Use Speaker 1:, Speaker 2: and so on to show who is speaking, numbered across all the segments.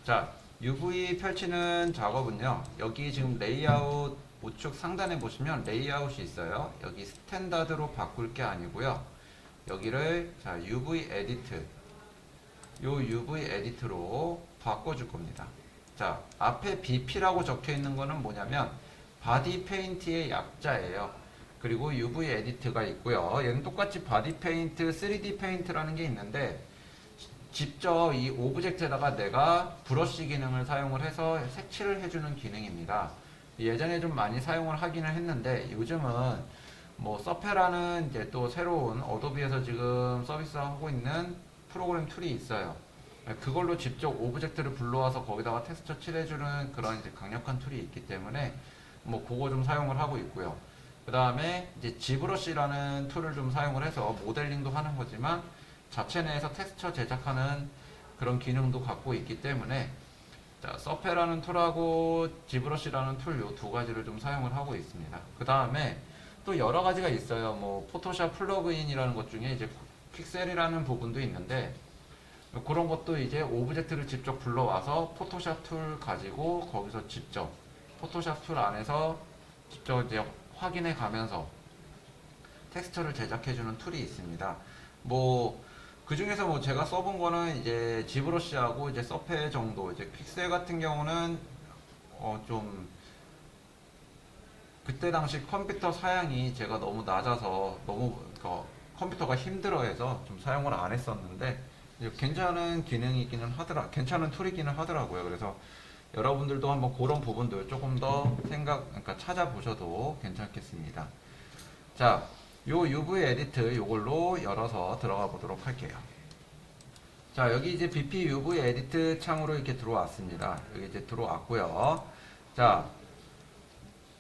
Speaker 1: 자, UV 펼치는 작업은요. 여기 지금 레이아웃 우측 상단에 보시면 레이아웃이 있어요. 여기 스탠다드로 바꿀 게 아니고요. 여기를 자, UV 에디트. 요 UV 에디트로 바꿔줄 겁니다. 자, 앞에 BP라고 적혀 있는 거는 뭐냐면 바디 페인트의 약자예요. 그리고 UV 에디트가 있고요. 얘는 똑같이 바디 페인트, 3D 페인트라는 게 있는데 직접 이 오브젝트에다가 내가 브러쉬 기능을 사용을 해서 색칠을 해주는 기능입니다. 예전에 좀 많이 사용을 하기는 했는데 요즘은 뭐 서페라는 이제 또 새로운 어도비에서 지금 서비스하고 있는 프로그램 툴이 있어요. 그걸로 직접 오브젝트를 불러와서 거기다가 텍스처 칠해주는 그런 이제 강력한 툴이 있기 때문에 뭐 그거 좀 사용을 하고 있고요. 그 다음에 이제 지브러시라는 툴을 좀 사용을 해서 모델링도 하는 거지만 자체 내에서 텍스처 제작하는 그런 기능도 갖고 있기 때문에 자, 서페라는 툴하고 지브러시라는 툴 요 두 가지를 좀 사용을 하고 있습니다. 그 다음에 또 여러 가지가 있어요. 뭐 포토샵 플러그인이라는 것 중에 이제 픽셀이라는 부분도 있는데 그런 것도 이제 오브젝트를 직접 불러와서 포토샵 툴 가지고 거기서 직접 포토샵 툴 안에서 직접 이제 확인해 가면서 텍스처를 제작해주는 툴이 있습니다. 뭐 그 중에서 뭐 제가 써본 거는 이제 지브러시하고 이제 서페 정도, 이제 픽셀 같은 경우는 좀 그때 당시 컴퓨터 사양이 제가 너무 낮아서 너무 컴퓨터가 힘들어해서 좀 사용을 안 했었는데 괜찮은 기능이기는 하더라, 괜찮은 툴이기는 하더라고요. 그래서 여러분들도 한번 그런 부분들 조금 더 그러니까 찾아보셔도 괜찮겠습니다. 자, 요 UV 에디트 요걸로 열어서 들어가 보도록 할게요. 자, 여기 이제 BP UV 에디트 창으로 이렇게 들어왔습니다. 여기 이제 들어왔고요. 자,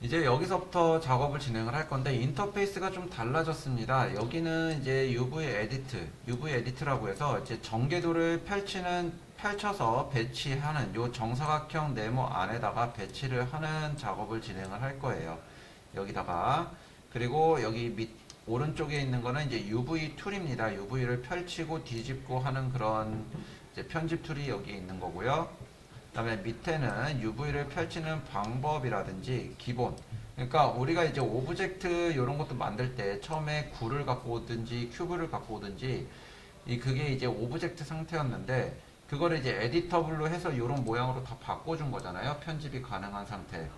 Speaker 1: 이제 여기서부터 작업을 진행을 할 건데 인터페이스가 좀 달라졌습니다. 여기는 이제 UV 에디트라고 해서 이제 전개도를 펼쳐서 배치하는 요 정사각형 네모 안에다가 배치를 하는 작업을 진행을 할 거예요. 여기다가 그리고 여기 오른쪽에 있는 거는 이제 UV 툴입니다. UV를 펼치고 뒤집고 하는 그런 이제 편집 툴이 여기 있는 거고요. 그 다음에 밑에는 UV를 펼치는 방법이라든지 기본. 그러니까 우리가 이제 오브젝트 이런 것도 만들 때 처음에 구를 갖고 오든지 큐브를 갖고 오든지 그게 이제 오브젝트 상태였는데 그거를 이제 에디터블로 해서 이런 모양으로 다 바꿔준 거잖아요. 편집이 가능한 상태.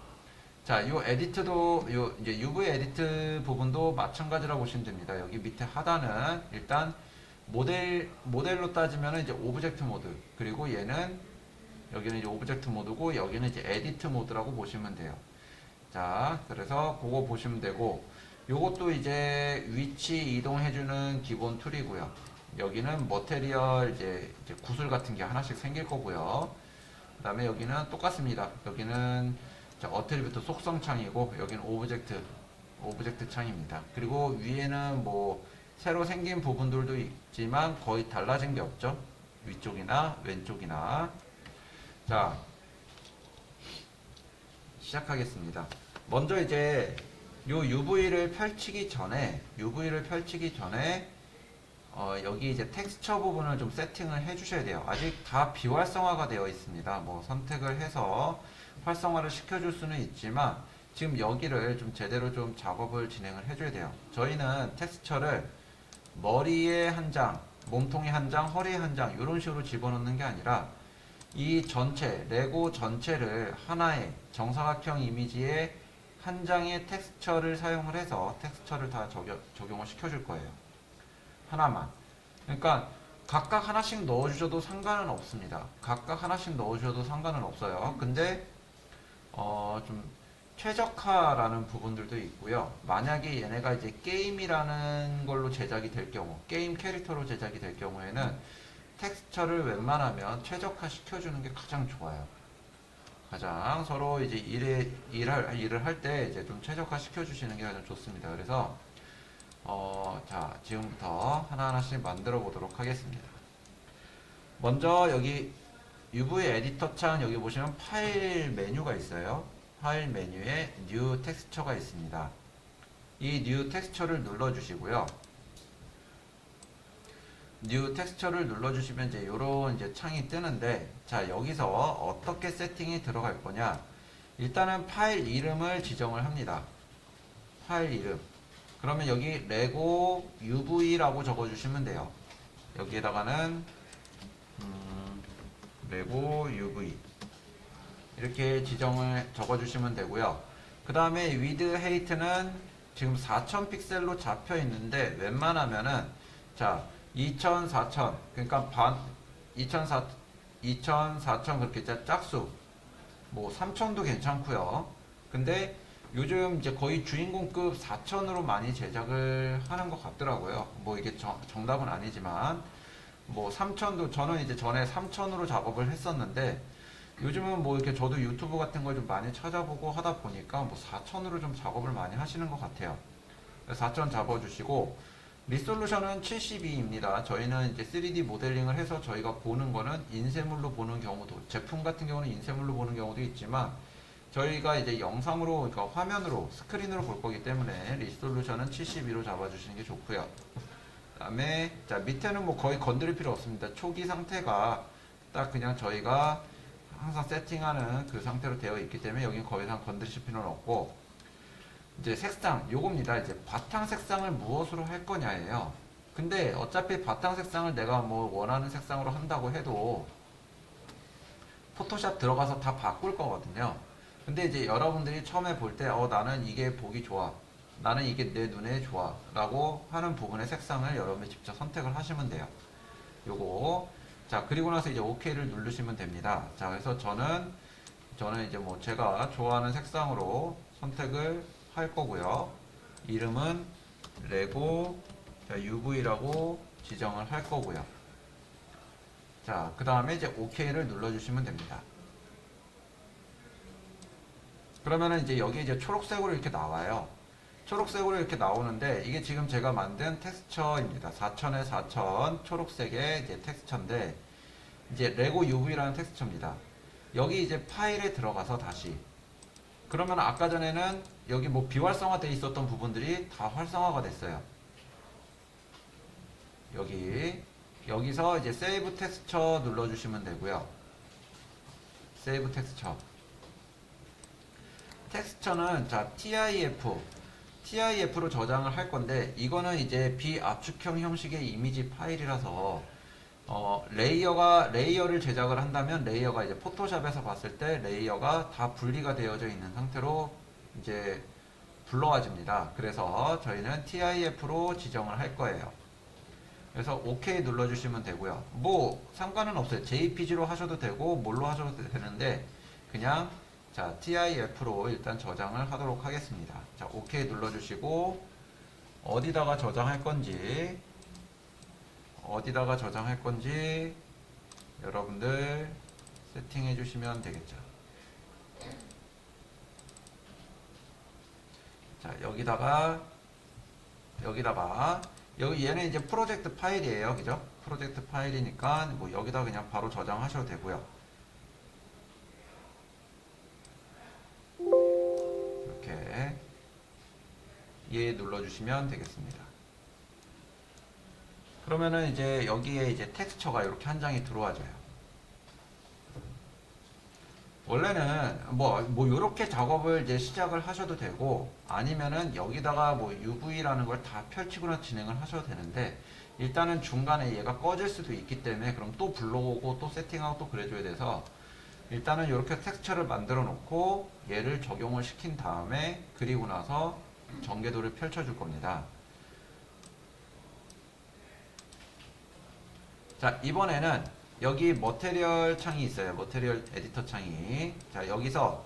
Speaker 1: 자, 요 에디트도 이제 UV 에디트 부분도 마찬가지라고 보시면 됩니다. 여기 밑에 하단은 일단 모델로 따지면 이제 오브젝트 모드, 그리고 얘는 여기는 이제 오브젝트 모드고 여기는 이제 에디트 모드라고 보시면 돼요. 자, 그래서 그거 보시면 되고 요것도 이제 위치 이동해주는 기본 툴이고요. 여기는 머테리얼 이제 구슬 같은 게 하나씩 생길 거고요. 그 다음에 여기는 똑같습니다. 여기는 어트리뷰트 속성 창이고 여기는 오브젝트 창입니다. 그리고 위에는 뭐 새로 생긴 부분들도 있지만 거의 달라진 게 없죠. 위쪽이나 왼쪽이나. 자, 시작하겠습니다. 먼저 이제 요 UV를 펼치기 전에 여기 이제 텍스처 부분을 좀 세팅을 해 주셔야 돼요. 아직 다 비활성화가 되어 있습니다. 뭐 선택을 해서 활성화를 시켜줄 수는 있지만 지금 여기를 좀 제대로 좀 작업을 진행을 해줘야 돼요. 저희는 텍스처를 머리에 한 장, 몸통에 한 장, 허리에 한 장 이런 식으로 집어넣는 게 아니라 이 전체, 레고 전체를 하나의 정사각형 이미지에 한 장의 텍스처를 사용을 해서 텍스처를 다 적용을 시켜줄 거예요. 하나만. 그러니까 각각 하나씩 넣어주셔도 상관은 없습니다. 각각 하나씩 넣어주셔도 상관은 없어요. 근데 좀 최적화라는 부분들도 있고요. 만약에 얘네가 이제 게임이라는 걸로 제작이 될 경우, 게임 캐릭터로 제작이 될 경우에는 텍스처를 웬만하면 최적화 시켜주는 게 가장 좋아요. 가장 서로 이제 일을 할 때 이제 좀 최적화 시켜주시는 게 가장 좋습니다. 그래서 자, 지금부터 하나하나씩 만들어 보도록 하겠습니다. 먼저 여기 UV 에디터 창 여기 보시면 파일 메뉴가 있어요. 파일 메뉴에 New 텍스처가 있습니다. 이 New 텍스처를 눌러 주시고요. 뉴 텍스처를 눌러주시면 이제 요런 이제 창이 뜨는데, 자, 여기서 어떻게 세팅이 들어갈 거냐. 일단은 파일 이름을 지정을 합니다. 파일 이름. 그러면 여기 레고 UV라고 적어주시면 돼요. 여기에다가는 레고 UV 이렇게 지정을 적어주시면 되고요. 그 다음에 with height는 지금 4000 픽셀로 잡혀 있는데 웬만하면은 자 2000, 4000 그러니까 반 2004, 2000, 4000 그렇게 짝수 뭐 3000도 괜찮고요. 근데 요즘 이제 거의 주인공급 4000으로 많이 제작을 하는 것 같더라고요. 뭐 이게 정답은 아니지만 뭐 3000도 저는 이제 전에 3000으로 작업을 했었는데 요즘은 뭐 이렇게 저도 유튜브 같은 걸 좀 많이 찾아보고 하다 보니까 뭐 4000으로 좀 작업을 많이 하시는 것 같아요. 4000 잡아주시고 리솔루션은 72입니다. 저희는 이제 3D 모델링을 해서 저희가 보는 거는 인쇄물로 보는 경우도 제품 같은 경우는 인쇄물로 보는 경우도 있지만 저희가 이제 영상으로 그러니까 화면으로 스크린으로 볼 거기 때문에 리솔루션은 72로 잡아주시는 게 좋고요. 그다음에 자 밑에는 뭐 거의 건드릴 필요 없습니다. 초기 상태가 딱 그냥 저희가 항상 세팅하는 그 상태로 되어 있기 때문에 여기는 거의 이상 건드리실 필요는 없고 이제 색상 요겁니다. 이제 바탕 색상을 무엇으로 할 거냐예요. 근데 어차피 바탕 색상을 내가 뭐 원하는 색상으로 한다고 해도 포토샵 들어가서 다 바꿀 거거든요. 근데 이제 여러분들이 처음에 볼 때 나는 이게 보기 좋아, 나는 이게 내 눈에 좋아 라고 하는 부분의 색상을 여러분이 직접 선택을 하시면 돼요. 요거 자 그리고 나서 이제 OK를 누르시면 됩니다. 자 그래서 저는 이제 뭐 제가 좋아하는 색상으로 선택을 할 거고요. 이름은 레고 UV라고 지정을 할 거고요. 자 그 다음에 이제 OK를 눌러주시면 됩니다. 그러면은 이제 여기 이제 초록색으로 이렇게 나와요. 초록색으로 이렇게 나오는데 이게 지금 제가 만든 텍스처입니다. 4000에 4000 초록색의 이제 텍스처인데 이제 레고 UV라는 텍스처입니다. 여기 이제 파일에 들어가서 다시 그러면 아까 전에는 여기 뭐 비활성화 돼 있었던 부분들이 다 활성화가 됐어요. 여기서 이제 세이브 텍스처 눌러주시면 되고요. 세이브 텍스처. 텍스처는 자 TIF로 저장을 할 건데 이거는 이제 비압축형 형식의 이미지 파일이라서 레이어를 제작을 한다면 레이어가 이제 포토샵에서 봤을 때 레이어가 다 분리가 되어져 있는 상태로 이제 불러와집니다. 그래서 저희는 TIF로 지정을 할 거예요. 그래서 OK 눌러주시면 되고요. 뭐 상관은 없어요. JPG로 하셔도 되고 뭘로 하셔도 되는데 그냥 자 TIF로 일단 저장을 하도록 하겠습니다. 자 OK 눌러주시고 어디다가 저장할 건지 여러분들 세팅해 주시면 되겠죠. 자 여기다가 여기 얘는 이제 프로젝트 파일이에요. 그죠? 프로젝트 파일이니까 뭐 여기다 그냥 바로 저장하셔도 되고요. 이렇게 예 눌러주시면 되겠습니다. 그러면은 이제 여기에 이제 텍스처가 이렇게 한 장이 들어와져요. 원래는 뭐 요렇게 작업을 이제 시작을 하셔도 되고 아니면은 여기다가 뭐 UV라는 걸 다 펼치거나 진행을 하셔도 되는데 일단은 중간에 얘가 꺼질 수도 있기 때문에 그럼 또 불러오고 또 세팅하고 또 그래줘야 돼서 일단은 이렇게 텍스처를 만들어 놓고 얘를 적용을 시킨 다음에 그리고 나서 전개도를 펼쳐줄 겁니다. 자 이번에는 여기 머테리얼 창이 있어요. 머테리얼 에디터 창이. 자 여기서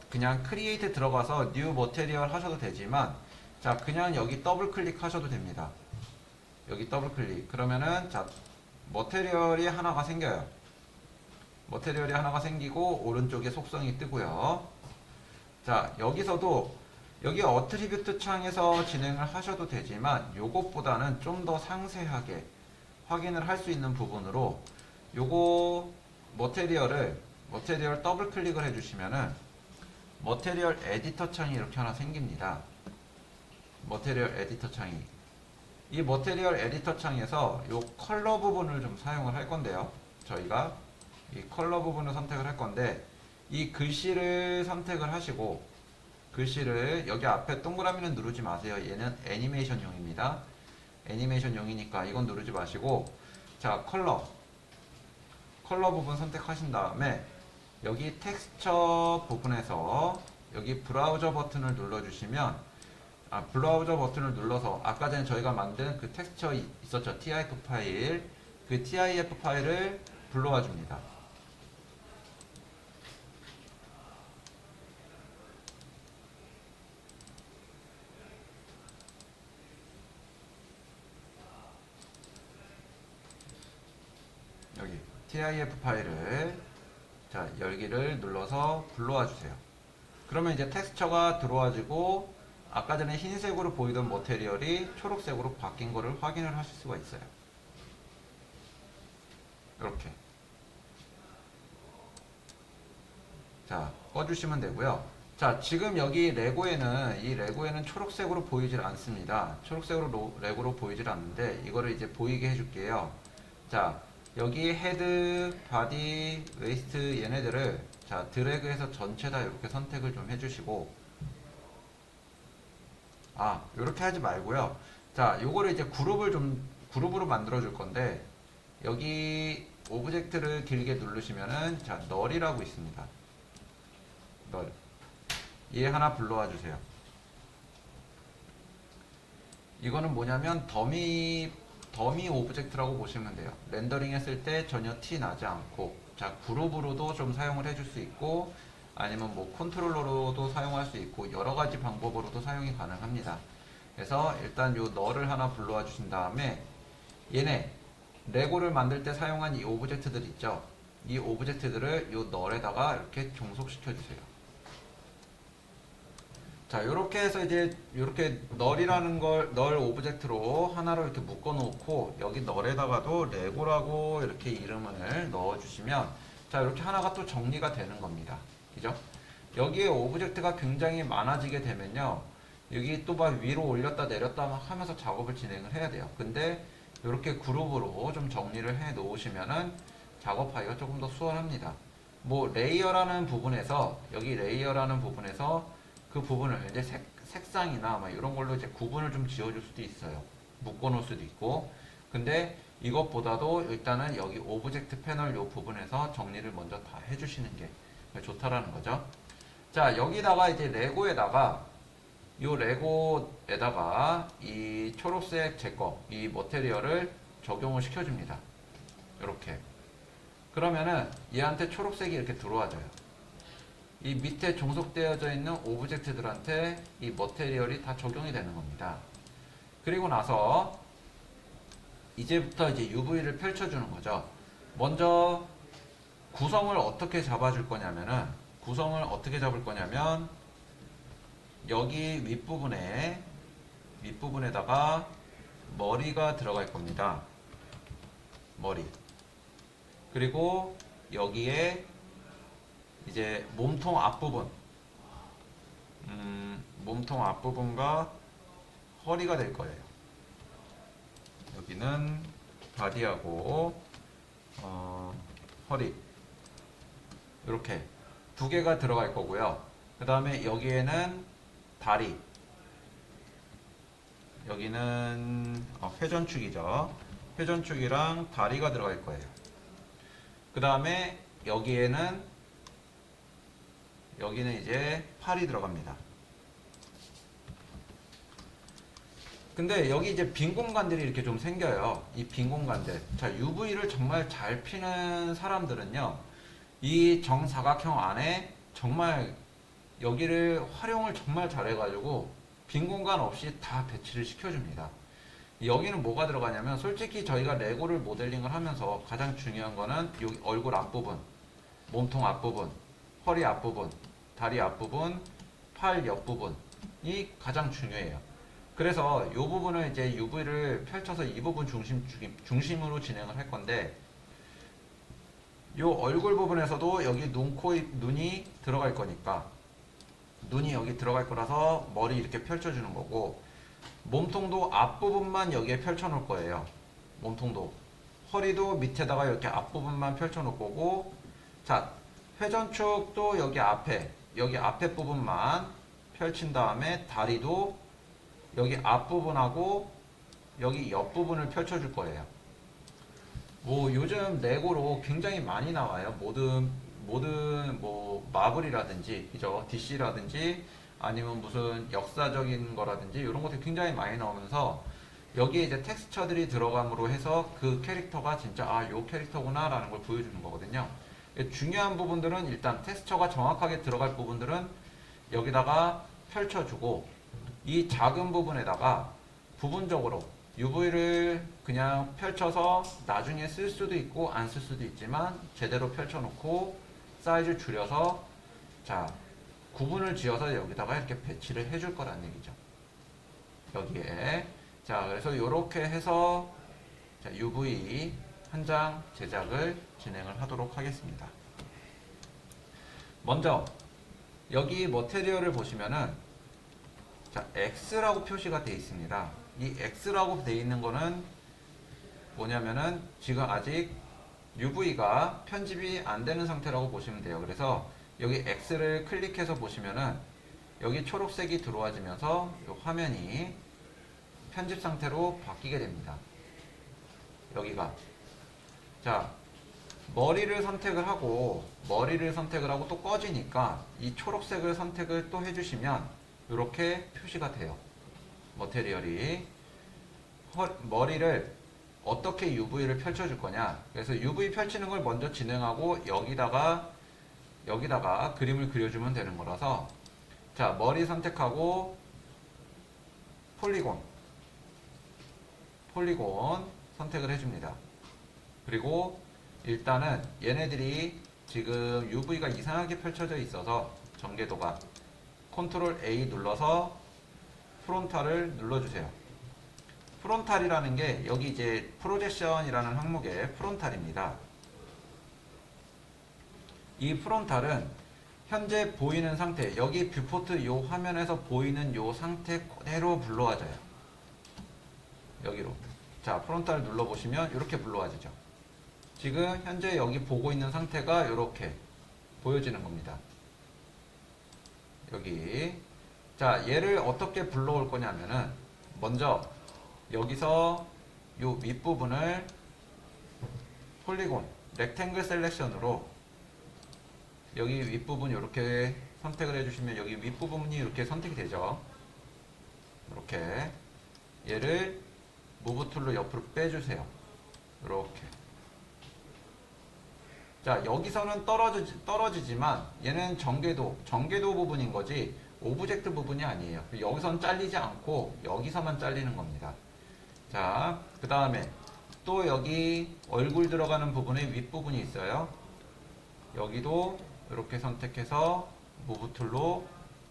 Speaker 1: 그냥 크리에이트 들어가서 뉴 머테리얼 하셔도 되지만 자 그냥 여기 더블 클릭 하셔도 됩니다. 여기 더블 클릭 그러면은 자 머테리얼이 하나가 생겨요. 머테리얼이 하나가 생기고 오른쪽에 속성이 뜨고요. 자 여기서도 여기 어트리뷰트 창에서 진행을 하셔도 되지만 요것보다는 좀 더 상세하게 확인을 할 수 있는 부분으로 요거 머테리얼 더블 클릭을 해주시면은 머테리얼 에디터 창이 이렇게 하나 생깁니다. 머테리얼 에디터 창이 이 머테리얼 에디터 창에서 이 컬러 부분을 좀 사용을 할 건데요. 저희가 이 컬러 부분을 선택을 할 건데 이 글씨를 선택을 하시고 글씨를 여기 앞에 동그라미는 누르지 마세요. 얘는 애니메이션용입니다. 애니메이션용이니까 이건 누르지 마시고 자 컬러 부분 선택하신 다음에 여기 텍스처 부분에서 여기 브라우저 버튼을 눌러주시면 브라우저 버튼을 눌러서 아까 전에 저희가 만든 그 텍스처 있었죠. TIF 파일 그 TIF 파일을 불러와 줍니다. 여기 TIF 파일을 자 열기를 눌러서 불러와 주세요. 그러면 이제 텍스처가 들어와지고 아까 전에 흰색으로 보이던 머테리얼이 초록색으로 바뀐 거를 확인을 하실 수가 있어요. 이렇게 자 꺼주시면 되고요. 자 지금 여기 레고에는 초록색으로 보이질 않습니다. 초록색으로 레고로 보이질 않는데 이거를 이제 보이게 해줄게요. 자 여기 헤드, 바디, 웨이스트 얘네들을 자 드래그해서 전체 다 이렇게 선택을 좀 해주시고 이렇게 하지 말고요. 자 요거를 이제 그룹으로 만들어 줄 건데 여기 오브젝트를 길게 누르시면은 자 널이라고 있습니다. 널. 얘 하나 불러와 주세요. 이거는 뭐냐면 더미 오브젝트라고 보시면 돼요. 렌더링 했을 때 전혀 티 나지 않고 자 그룹으로도 좀 사용을 해줄 수 있고 아니면 뭐 컨트롤러로도 사용할 수 있고 여러 가지 방법으로도 사용이 가능합니다. 그래서 일단 요 널을 하나 불러와 주신 다음에 얘네 레고를 만들 때 사용한 이 오브젝트들 있죠. 이 오브젝트들을 요 널에다가 이렇게 종속시켜 주세요. 자, 요렇게 해서 이제 요렇게 널 오브젝트로 하나로 이렇게 묶어 놓고 여기 널에다가도 레고라고 이렇게 이름을 넣어 주시면 자, 이렇게 하나가 또 정리가 되는 겁니다. 그죠? 여기에 오브젝트가 굉장히 많아지게 되면요. 여기 또 막 위로 올렸다 내렸다 막 하면서 작업을 진행을 해야 돼요. 근데 이렇게 그룹으로 좀 정리를 해 놓으시면은 작업하기가 조금 더 수월합니다. 뭐 레이어라는 부분에서 여기 레이어라는 부분에서 그 부분을 이제 색상이나 막 이런 걸로 이제 구분을 좀 지어줄 수도 있어요. 묶어 놓을 수도 있고. 근데 이것보다도 일단은 여기 오브젝트 패널 요 부분에서 정리를 먼저 다 해주시는 게 좋다라는 거죠. 자, 여기다가 이제 레고에다가 이 레고에다가 이 초록색 제거 이 머테리얼을 적용을 시켜줍니다. 이렇게 그러면은 얘한테 초록색이 이렇게 들어와져요. 이 밑에 종속되어져 있는 오브젝트들한테 이 머테리얼이 다 적용이 되는 겁니다. 그리고 나서 이제부터 이제 UV를 펼쳐주는 거죠. 먼저 구성을 어떻게 잡아줄 거냐면은 여기 윗부분에다가 머리가 들어갈 겁니다. 머리. 그리고 여기에 이제 몸통 앞부분과 허리가 될 거예요. 여기는 바디하고 허리 이렇게 두 개가 들어갈 거고요. 그 다음에 여기에는 다리, 여기는 회전축이죠. 회전축이랑 다리가 들어갈 거예요. 그 다음에 여기는 이제 팔이 들어갑니다. 근데 여기 이제 빈 공간들이 이렇게 좀 생겨요. 이 빈 공간들. 자, UV를 정말 잘 피는 사람들은요, 이 정사각형 안에 정말 여기를 활용을 정말 잘해가지고 빈 공간 없이 다 배치를 시켜줍니다. 여기는 뭐가 들어가냐면 솔직히 저희가 레고를 모델링을 하면서 가장 중요한 거는 여기 얼굴 앞부분, 몸통 앞부분, 허리 앞부분, 다리 앞부분, 팔 옆부분이 가장 중요해요. 그래서 이 부분을 이제 UV를 펼쳐서 이 부분 중심으로 진행을 할 건데 이 얼굴 부분에서도 여기 눈, 코, 입, 눈이 들어갈 거니까 눈이 여기 들어갈 거라서 머리 이렇게 펼쳐주는 거고 몸통도 앞부분만 여기에 펼쳐 놓을 거예요. 몸통도. 허리도 밑에다가 이렇게 앞부분만 펼쳐 놓을 거고, 자, 회전축도 여기 앞에 부분만 펼친 다음에 다리도 여기 앞부분하고 여기 옆부분을 펼쳐줄 거예요. 뭐 요즘 레고로 굉장히 많이 나와요. 모든 뭐 마블이라든지 그죠? DC라든지 아니면 무슨 역사적인 거라든지 이런 것들이 굉장히 많이 나오면서 여기에 이제 텍스처들이 들어감으로 해서 그 캐릭터가 진짜 요 캐릭터구나 라는 걸 보여주는 거거든요. 중요한 부분들은 일단 텍스처가 정확하게 들어갈 부분들은 여기다가 펼쳐주고, 이 작은 부분에다가 부분적으로 UV를 그냥 펼쳐서 나중에 쓸 수도 있고 안 쓸 수도 있지만 제대로 펼쳐놓고 사이즈 줄여서 자 구분을 지어서 여기다가 이렇게 배치를 해줄 거란 얘기죠. 여기에 자 그래서 이렇게 해서 자, UV 한 장 제작을 진행을 하도록 하겠습니다. 먼저 여기 머테리얼을 보시면은 자 X라고 표시가 되어 있습니다. 이 X라고 되어 있는 거는 뭐냐면은 지금 아직 UV가 편집이 안 되는 상태라고 보시면 돼요. 그래서 여기 X를 클릭해서 보시면은 여기 초록색이 들어와지면서 이 화면이 편집 상태로 바뀌게 됩니다. 여기가 자 머리를 선택을 하고 또 꺼지니까 이 초록색을 선택을 또 해주시면 이렇게 표시가 돼요. 머테리얼이 머리를 어떻게 UV를 펼쳐줄 거냐. 그래서 UV 펼치는 걸 먼저 진행하고 여기다가 그림을 그려주면 되는 거라서 자 머리 선택하고 폴리곤 선택을 해줍니다. 그리고 일단은 얘네들이 지금 UV가 이상하게 펼쳐져 있어서 전개도가 컨트롤 A 눌러서 프론탈을 눌러주세요. 프론탈이라는 게 여기 이제 프로젝션이라는 항목의 프론탈입니다. 이 프론탈은 현재 보이는 상태, 여기 뷰포트 요 화면에서 보이는 요 상태 그대로 불러와져요. 여기로. 자, 프론탈을 눌러보시면 이렇게 불러와지죠. 지금 현재 여기 보고 있는 상태가 이렇게 보여지는 겁니다. 여기. 자, 얘를 어떻게 불러올 거냐면은 먼저 여기서 요 윗부분을 폴리곤, 렉탱글 셀렉션으로 여기 윗부분 이렇게 선택을 해주시면 여기 윗부분이 이렇게 선택이 되죠. 이렇게 얘를 무브 툴로 옆으로 빼주세요. 이렇게. 자 여기서는 떨어지지만 얘는 전개도 부분인 거지 오브젝트 부분이 아니에요. 여기서는 잘리지 않고 여기서만 잘리는 겁니다. 자 그 다음에 또 여기 얼굴 들어가는 부분에 윗부분이 있어요. 여기도 이렇게 선택해서 무브 툴로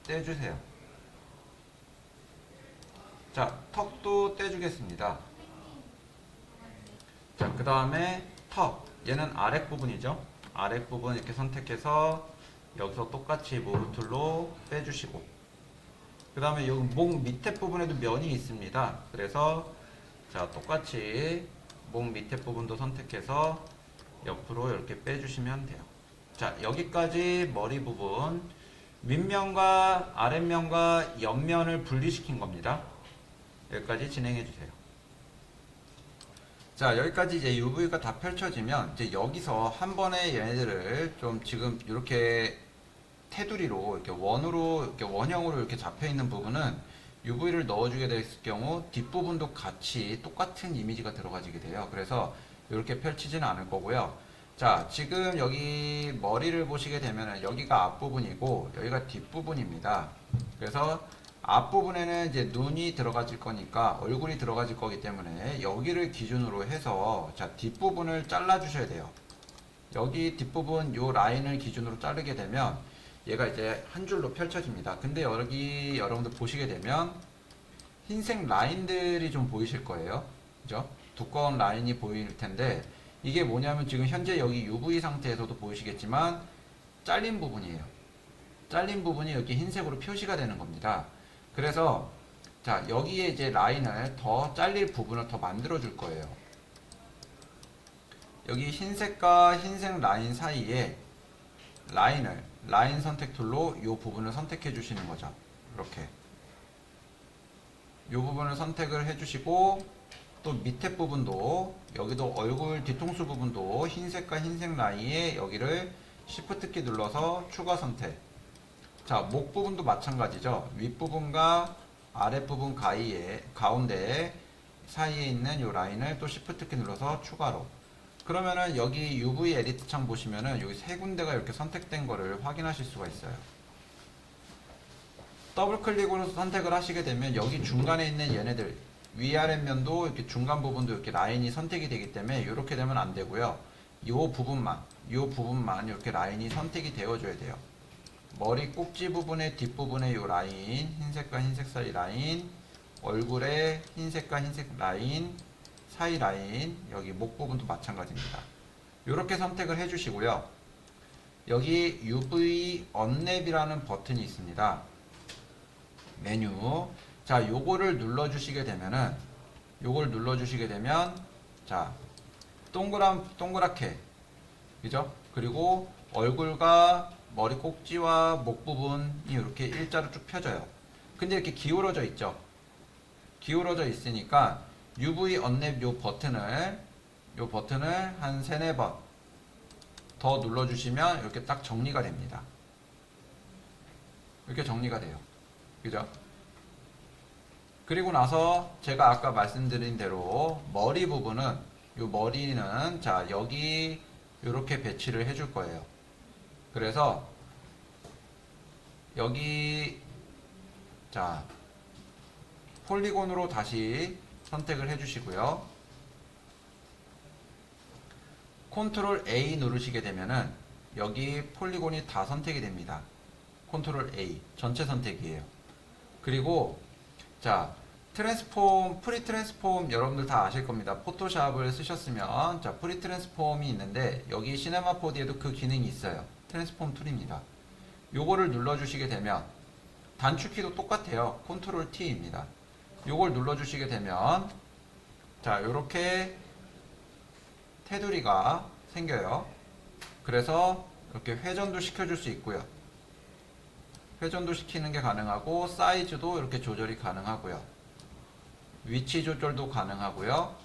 Speaker 1: 떼주세요. 자 턱도 떼주겠습니다. 자 그 다음에 턱 얘는 아랫부분이죠. 아랫부분 이렇게 선택해서 여기서 똑같이 무브 툴로 빼주시고 그 다음에 여기 목 밑에 부분에도 면이 있습니다. 그래서 자 똑같이 목 밑에 부분도 선택해서 옆으로 이렇게 빼주시면 돼요. 자 여기까지 머리 부분 윗면과 아랫면과 옆면을 분리시킨 겁니다. 여기까지 진행해 주세요. 자 여기까지 이제 UV가 다 펼쳐지면 이제 여기서 한 번에 얘네들을 좀 지금 이렇게 테두리로 이렇게 원형으로 이렇게 잡혀 있는 부분은 UV를 넣어주게 됐을 경우 뒷부분도 같이 똑같은 이미지가 들어가지게 돼요. 그래서 이렇게 펼치지는 않을 거고요. 자 지금 여기 머리를 보시게 되면 여기가 앞부분이고 여기가 뒷부분입니다. 그래서 앞부분에는 이제 눈이 들어가질 거니까 얼굴이 들어가질 거기 때문에 여기를 기준으로 해서 자 뒷부분을 잘라 주셔야 돼요. 여기 뒷부분 요 라인을 기준으로 자르게 되면 얘가 이제 한 줄로 펼쳐집니다. 근데 여기 여러분들 보시게 되면 흰색 라인들이 좀 보이실 거예요. 그죠? 두꺼운 라인이 보일 텐데 이게 뭐냐면 지금 현재 여기 UV 상태에서도 보이시겠지만 잘린 부분이에요. 잘린 부분이 여기 흰색으로 표시가 되는 겁니다. 그래서 자, 여기에 이제 라인을 더 잘릴 부분을 더 만들어 줄 거예요. 여기 흰색과 흰색 라인 사이에 라인 선택 툴로 이 부분을 선택해 주시는 거죠. 이렇게 이 부분을 선택을 해 주시고, 또 밑에 부분도, 여기도 얼굴 뒤통수 부분도 흰색과 흰색 라인에 여기를 Shift 키 눌러서 추가 선택. 자, 목 부분도 마찬가지죠. 윗부분과 아랫부분 가운데 사이에 있는 이 라인을 또 Shift 키 눌러서 추가로. 그러면은 여기 UV 에디트 창 보시면은 여기 세 군데가 이렇게 선택된 거를 확인하실 수가 있어요. 더블 클릭으로 선택을 하시게 되면 여기 중간에 있는 얘네들 위아랫면도 이렇게 중간 부분도 이렇게 라인이 선택이 되기 때문에 이렇게 되면 안 되고요. 이 부분만 이렇게 라인이 선택이 되어줘야 돼요. 머리 꼭지 부분의 뒷부분의 이 라인, 흰색과 흰색 사이 라인, 얼굴의 흰색과 흰색 라인, 사이 라인, 여기 목 부분도 마찬가지입니다. 이렇게 선택을 해주시고요. 여기 UV 언랩이라는 버튼이 있습니다. 메뉴. 자, 요거를 눌러주시게 되면, 자, 동그랗게, 그죠? 그리고 얼굴과 머리 꼭지와 목 부분이 이렇게 일자로 쭉 펴져요. 근데 이렇게 기울어져 있죠? 기울어져 있으니까 UV 언랩 요 버튼을 한 3, 4번 더 눌러주시면 이렇게 딱 정리가 됩니다. 이렇게 정리가 돼요. 그죠? 그리고 나서 제가 아까 말씀드린 대로 머리 부분은, 요 머리는 자, 여기 이렇게 배치를 해줄 거예요. 그래서 여기 자, 폴리곤으로 다시 선택을 해주시고요. 컨트롤 A 누르시게 되면은 여기 폴리곤이 다 선택이 됩니다. 컨트롤 A 전체 선택이에요. 그리고 자, 프리 트랜스폼 여러분들 다 아실 겁니다. 포토샵을 쓰셨으면 자, 프리 트랜스폼이 있는데 여기 시네마 4D에도 그 기능이 있어요. 트랜스폼 툴입니다. 요거를 눌러주시게 되면 단축키도 똑같아요. 컨트롤 T입니다. 요걸 눌러주시게 되면 자, 요렇게 테두리가 생겨요. 그래서 이렇게 회전도 시켜줄 수 있고요. 회전도 시키는 게 가능하고 사이즈도 이렇게 조절이 가능하고요. 위치 조절도 가능하고요.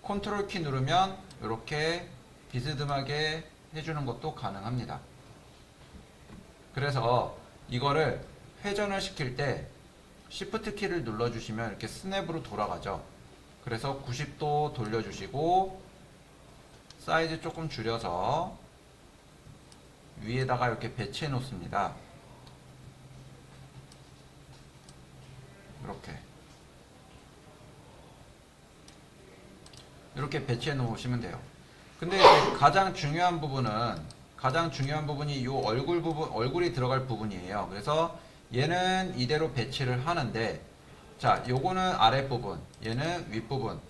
Speaker 1: 컨트롤 키 누르면 이렇게 비스듬하게 해주는 것도 가능합니다. 그래서 이거를 회전을 시킬 때 Shift 키를 눌러주시면 이렇게 스냅으로 돌아가죠. 그래서 90도 돌려주시고 사이즈 조금 줄여서 위에다가 이렇게 배치해 놓습니다. 이렇게 배치해 놓으시면 돼요. 근데 이제 가장 중요한 부분이 이 얼굴이 들어갈 부분이에요. 그래서 얘는 이대로 배치를 하는데, 자, 요거는 아랫부분, 얘는 윗부분,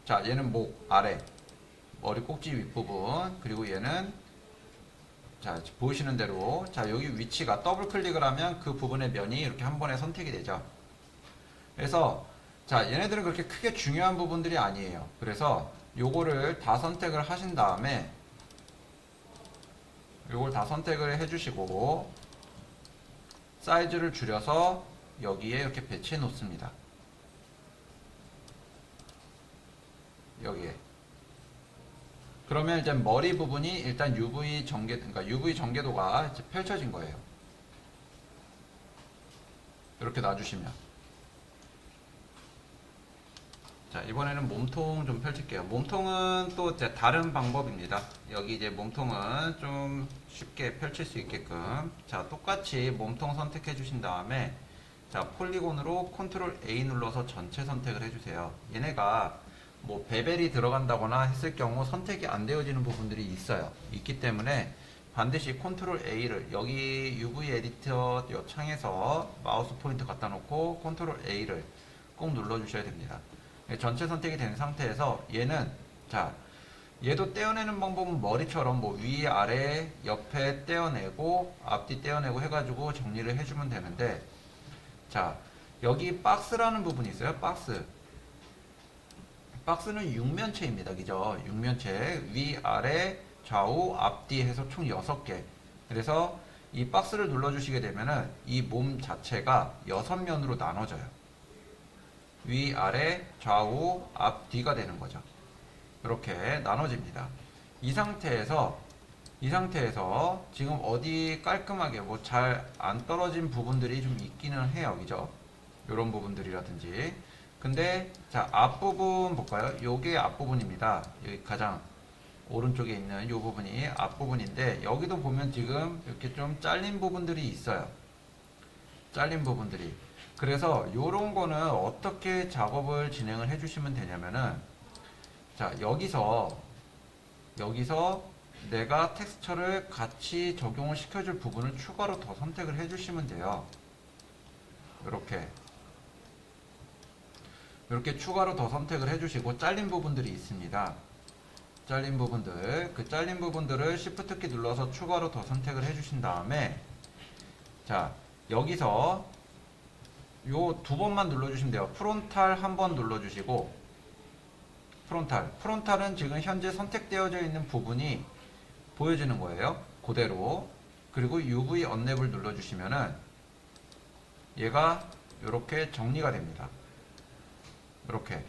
Speaker 1: 자, 얘는 목 아래, 머리 꼭지 윗부분, 그리고 얘는 자, 보이시는 대로 자, 여기 위치가 더블 클릭을 하면 그 부분의 면이 이렇게 한 번에 선택이 되죠. 그래서 자, 얘네들은 그렇게 크게 중요한 부분들이 아니에요. 그래서 요거를 다 선택을 하신 다음에 요걸 다 선택을 해주시고 사이즈를 줄여서 여기에 이렇게 배치해 놓습니다. 여기에. 그러면 이제 머리 부분이 일단 그러니까 UV 전개도가 이제 펼쳐진 거예요. 이렇게 놔주시면. 자, 이번에는 몸통 좀 펼칠게요. 몸통은 또 다른 방법입니다. 여기 이제 몸통은 좀 쉽게 펼칠 수 있게끔. 자, 똑같이 몸통 선택해 주신 다음에 자, 폴리곤으로 컨트롤 A 눌러서 전체 선택을 해주세요. 얘네가 뭐 베벨이 들어간다거나 했을 경우 선택이 안 되어지는 부분들이 있기 때문에 반드시 컨트롤 A를 여기 UV 에디터 창에서 마우스 포인트 갖다 놓고 컨트롤 A를 꼭 눌러 주셔야 됩니다. 전체 선택이 된 상태에서 얘는 자, 얘도 떼어내는 방법은 머리처럼 뭐 위, 아래, 옆에 떼어내고 앞뒤 떼어내고 해가지고 정리를 해주면 되는데, 자, 여기 박스라는 부분이 있어요. 박스. 박스는 육면체입니다. 그죠? 육면체. 위, 아래, 좌우, 앞뒤 해서 총 6개. 그래서 이 박스를 눌러주시게 되면은 이 몸 자체가 6면으로 나눠져요. 위, 아래, 좌우, 앞뒤가 되는 거죠. 이렇게 나눠집니다. 이 상태에서 지금 어디 깔끔하게 뭐 잘 안 떨어진 부분들이 좀 있기는 해요. 그죠? 이런 부분들이라든지. 근데 자, 앞부분 볼까요? 요게 앞부분입니다. 여기 가장 오른쪽에 있는 요 부분이 앞부분인데, 여기도 보면 지금 이렇게 좀 잘린 부분들이 있어요. 잘린 부분들이. 그래서 요런 거는 어떻게 작업을 진행을 해 주시면 되냐면은, 자, 여기서 내가 텍스처를 같이 적용을 시켜줄 부분을 추가로 더 선택을 해 주시면 돼요. 이렇게 추가로 더 선택을 해 주시고, 잘린 부분들이 있습니다. 잘린 부분들, 그 잘린 부분들을 Shift 키 눌러서 추가로 더 선택을 해 주신 다음에, 자, 여기서 요 2번만 눌러주시면 돼요. 프론탈 1번 눌러주시고, 프론탈은 지금 현재 선택되어져 있는 부분이 보여지는 거예요. 그대로. 그리고 UV 언랩을 눌러주시면은 얘가 이렇게 정리가 됩니다. 이렇게.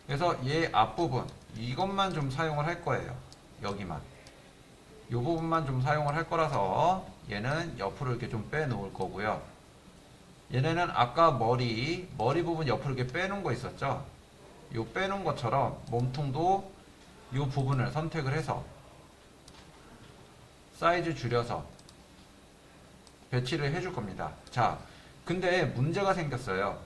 Speaker 1: 그래서 얘 앞부분, 이것만 좀 사용을 할 거예요. 여기만. 이 부분만 좀 사용을 할 거라서 얘는 옆으로 이렇게 좀 빼놓을 거고요. 얘네는 아까 머리 부분 옆으로 이렇게 빼놓은 거 있었죠? 요 빼놓은 것처럼 몸통도 이 부분을 선택을 해서 사이즈 줄여서 배치를 해줄 겁니다. 자, 근데 문제가 생겼어요.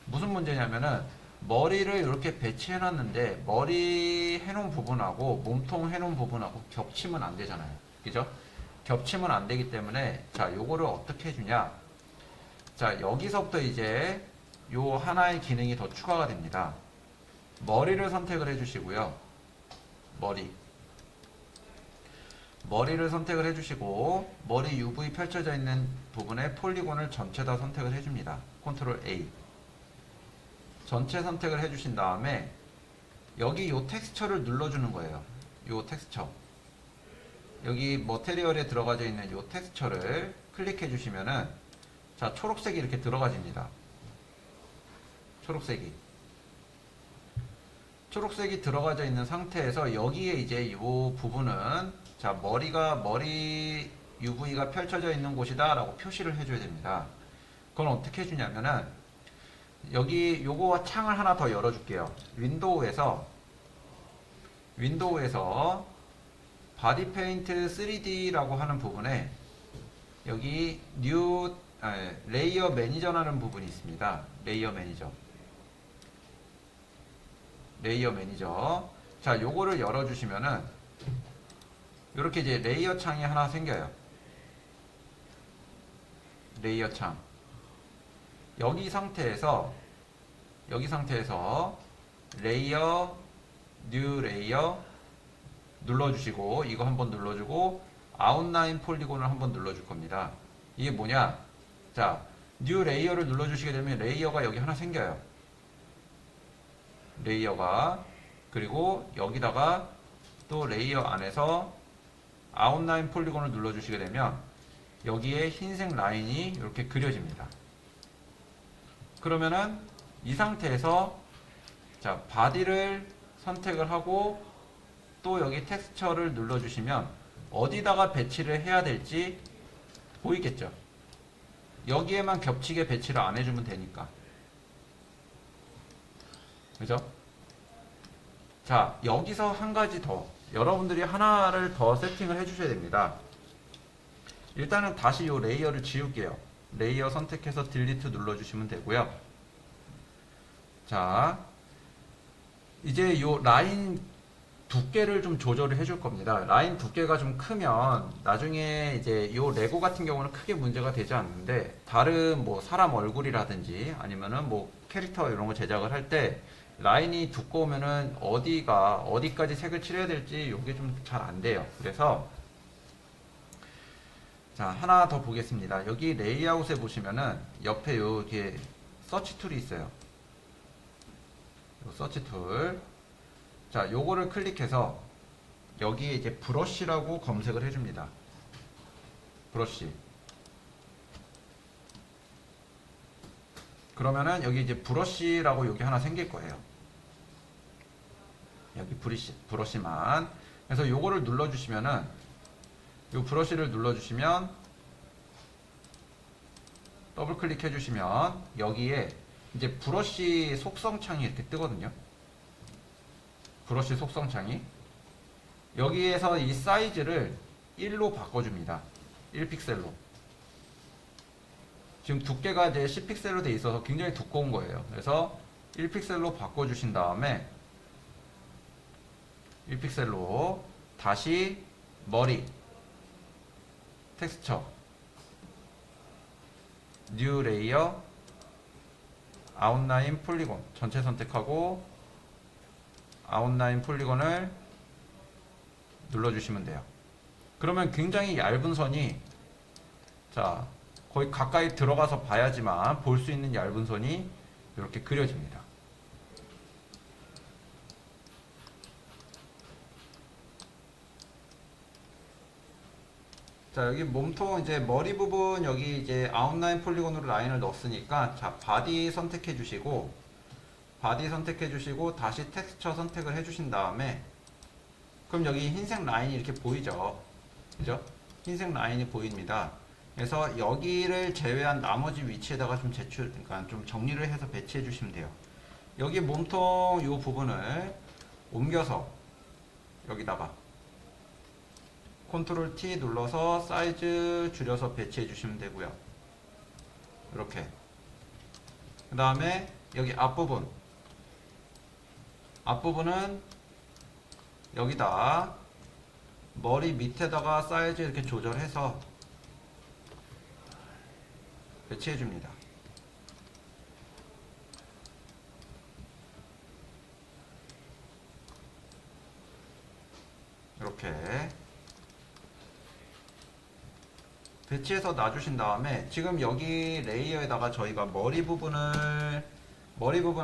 Speaker 1: 무슨 문제냐면은, 머리를 이렇게 배치해 놨는데 머리 해놓은 부분하고 몸통 해놓은 부분하고 겹치면 안 되잖아요. 그죠? 겹치면 안 되기 때문에, 자, 요거를 어떻게 해주냐. 자, 여기서부터 이제 요 하나의 기능이 더 추가가 됩니다. 머리를 선택을 해주시고요. 머리를 선택을 해주시고, 머리 UV 펼쳐져 있는 부분에 폴리곤을 전체 다 선택을 해줍니다. 컨트롤 A. 전체 선택을 해주신 다음에 여기 요 텍스처를 눌러주는 거예요. 요 텍스처. 여기 머테리얼에 들어가져 있는 요 텍스처를 클릭해 주시면은, 자, 초록색이 이렇게 들어가집니다. 초록색이 들어가져 있는 상태에서 여기에 이제 요 부분은, 자, 머리 UV가 펼쳐져 있는 곳이다 라고 표시를 해줘야 됩니다. 그건 어떻게 해주냐면은, 여기 요거 창을 하나 더 열어줄게요. 윈도우에서 바디 페인트 3D라고 하는 부분에 여기 레이어 매니저라는 부분이 있습니다. 레이어 매니저. 자, 요거를 열어주시면은 이렇게 이제 레이어 창이 하나 생겨요. 레이어 창. 여기 상태에서 레이어, 뉴 레이어 눌러주시고, 이거 한번 눌러주고, 아웃라인 폴리곤을 한번 눌러줄 겁니다. 이게 뭐냐? 자, 뉴 레이어를 눌러주시게 되면 레이어가 여기 하나 생겨요. 그리고 여기다가 또 레이어 안에서 아웃라인 폴리곤을 눌러주시게 되면 여기에 흰색 라인이 이렇게 그려집니다. 그러면은 이 상태에서, 자, 바디를 선택을 하고 또 여기 텍스처를 눌러주시면 어디다가 배치를 해야 될지 보이겠죠? 여기에만 겹치게 배치를 안 해주면 되니까. 그죠? 자, 여기서 한 가지 더, 여러분들이 하나를 더 세팅을 해주셔야 됩니다. 일단은 다시 이 레이어를 지울게요. 레이어 선택해서 딜리트 눌러주시면 되고요. 자, 이제 이 라인 두께를 좀 조절을 해줄 겁니다. 라인 두께가 좀 크면 나중에 이제 이 레고 같은 경우는 크게 문제가 되지 않는데, 다른 뭐 사람 얼굴이라든지 아니면은 뭐 캐릭터 이런 거 제작을 할 때 라인이 두꺼우면은 어디까지 색을 칠해야 될지 이게 좀 잘 안 돼요. 그래서 자, 하나 더 보겠습니다. 여기 레이아웃에 보시면은 옆에 이렇게 서치 툴이 있어요. 요 서치 툴. 자, 요거를 클릭해서 여기에 이제 브러쉬라고 검색을 해줍니다. 브러쉬. 그러면은 여기 이제 브러쉬라고 여기 하나 생길 거예요. 여기 브러쉬만. 그래서 요거를 눌러주시면은, 요 브러쉬를 눌러주시면, 더블 클릭해 주시면, 여기에 이제 브러쉬 속성 창이 이렇게 뜨거든요. 브러쉬 속성 창이. 여기에서 이 사이즈를 1로 바꿔줍니다. 1픽셀로. 지금 두께가 이제 10픽셀로 돼 있어서 굉장히 두꺼운 거예요. 그래서 1픽셀로 바꿔주신 다음에 1픽셀로 다시 머리 텍스처 뉴 레이어 아웃라인 폴리곤 전체 선택하고 아웃라인 폴리곤을 눌러주시면 돼요. 그러면 굉장히 얇은 선이, 자, 거의 가까이 들어가서 봐야지만 볼 수 있는 얇은 선이 이렇게 그려집니다. 자, 여기 몸통 이제 머리 부분 여기 이제 아웃라인 폴리곤으로 라인을 넣었으니까, 자, 바디 선택해 주시고 다시 텍스처 선택을 해 주신 다음에, 그럼 여기 흰색 라인이 이렇게 보이죠? 그죠? 흰색 라인이 보입니다. 그래서 여기를 제외한 나머지 위치에다가 그러니까 좀 정리를 해서 배치해 주시면 돼요. 여기 몸통 이 부분을 옮겨서 여기다가 컨트롤 T 눌러서 사이즈 줄여서 배치해 주시면 되고요. 이렇게. 그 다음에 여기 앞부분은 여기다 머리 밑에다가 사이즈 이렇게 조절해서 배치해 줍니다. 이렇게 배치해서 놔주신 다음에, 지금 여기 레이어에다가 저희가 머리 부분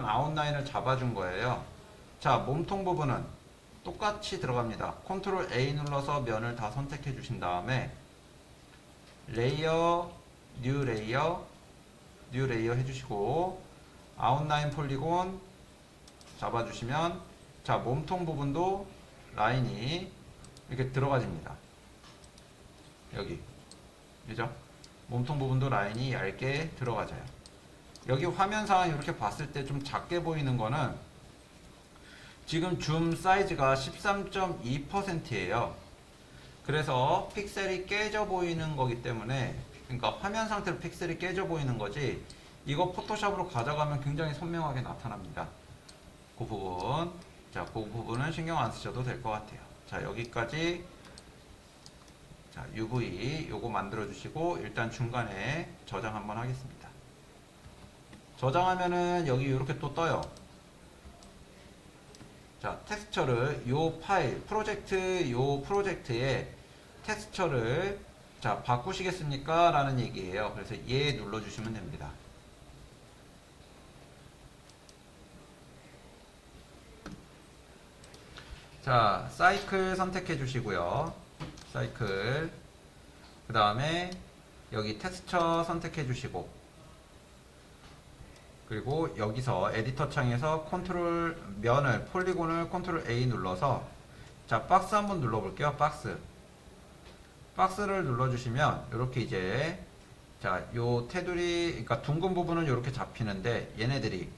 Speaker 1: 아웃라인을 잡아준 거예요. 자, 몸통 부분은 똑같이 들어갑니다. 컨트롤 A 눌러서 면을 다 선택해 주신 다음에 레이어, 뉴 레이어 해주시고 아웃라인 폴리곤 잡아주시면, 자, 몸통 부분도 라인이 이렇게 들어가집니다. 여기. 그죠? 몸통 부분도 라인이 얇게 들어가져요. 여기 화면상 이렇게 봤을 때 좀 작게 보이는 거는, 지금 줌 사이즈가 13.2%예요. 그래서 픽셀이 깨져 보이는 거기 때문에, 그러니까 화면 상태로 픽셀이 깨져 보이는 거지, 이거 포토샵으로 가져가면 굉장히 선명하게 나타납니다. 그 부분, 자, 그 부분은 신경 안 쓰셔도 될 것 같아요. 자, 여기까지. 자, UV 요거 만들어 주시고 일단 중간에 저장 한번 하겠습니다. 저장하면은 여기 이렇게 또 떠요. 자, 텍스처를 요 프로젝트에 텍스처를, 자, 바꾸시겠습니까? 라는 얘기예요. 그래서 예 눌러 주시면 됩니다. 자, 사이클 선택해 주시고요. 사이클. 그 다음에 여기 텍스처 선택해 주시고, 그리고 여기서 에디터 창에서 폴리곤을 컨트롤 A 눌러서, 자, 박스 한번 눌러 볼게요. 박스를 눌러 주시면 이렇게 이제, 자, 요 테두리, 그러니까 둥근 부분은 이렇게 잡히는데 얘네들이